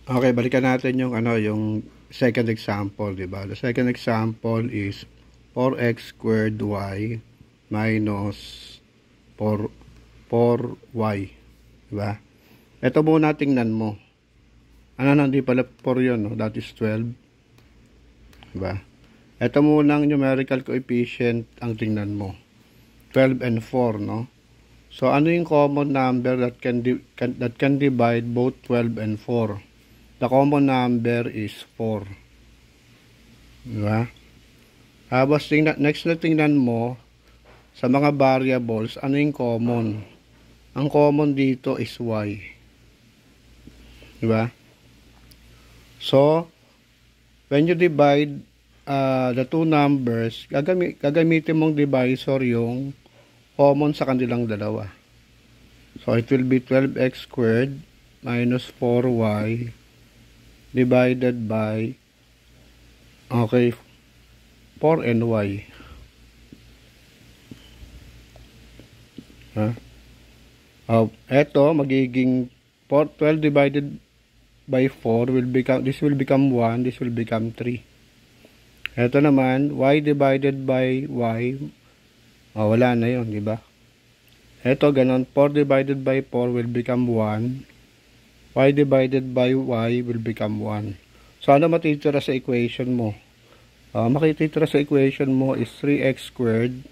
Okay, balikan natin yung yung second example, 'di ba? The second example is 4x squared y minus 4 4y, 'di ba? Ito muna tingnan mo. Hindi pala 4 'yon, no? That is 12, 'di ba? Ito muna ang numerical coefficient ang tingnan mo. 12 and 4, no? So ano yung common number that can divide both 12 and 4? The common number is 4. Diba? Tapos next na tingnan mo sa mga variables, ano yung common? Ang common dito is y. Diba? So, when you divide the two numbers, gagamitin mong divisor yung common sa kanilang dalawa. So, it will be 12x squared minus 4y divided by 4 and y. Eto magiging 12 divided by 4 will become 1, this will become 3. Eto naman y divided by y, wala na yun, di ba? Eto ganon, 4 divided by 4 will become 1, y divided by y will become 1. So ano matitira sa equation mo? Makititira sa equation mo is 3x squared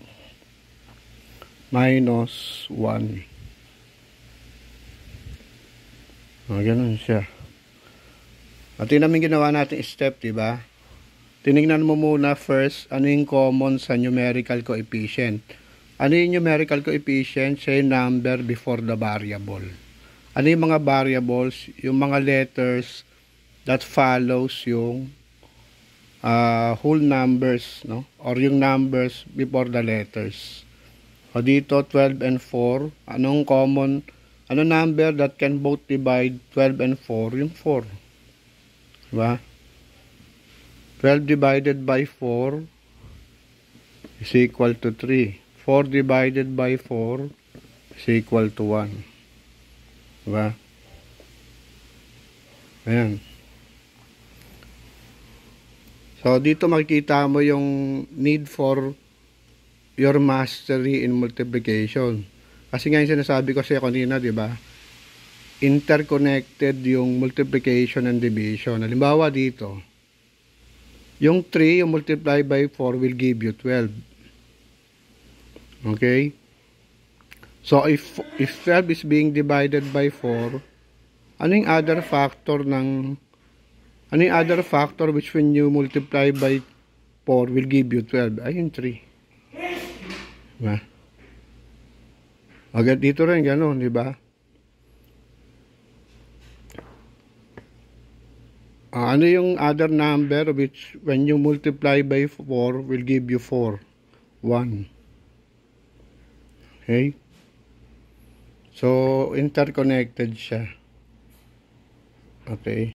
minus 1. Ganun siya. At namin ginawa natin step, diba? Tinignan mo muna first, ano yung common sa numerical coefficient. Ano yung numerical coefficient? Siya yung number before the variable. Ano yung mga variables? Yung mga letters that follows yung whole numbers, no? Or yung numbers before the letters. O dito 12 and 4, anong common, ano number that can both divide 12 and 4? Yung 4. Diba? 12 divided by 4 is equal to 3. 4 divided by 4 is equal to 1. Diba? Ayan. So, dito makikita mo yung need for your mastery in multiplication. Kasi nga yung sinasabi ko sa kanina, di ba? Interconnected yung multiplication and division. Halimbawa dito, yung 3, yung multiply by 4 will give you 12. Okay? So, if 12 is being divided by 4, ano yung other factor which when you multiply by 4 will give you 12? Ay, yung 3. Diba? Agad dito rin, gano'n, di ba? Ano yung other number which when you multiply by 4 will give you 4? 1. Okay? So, interconnected siya. Okay?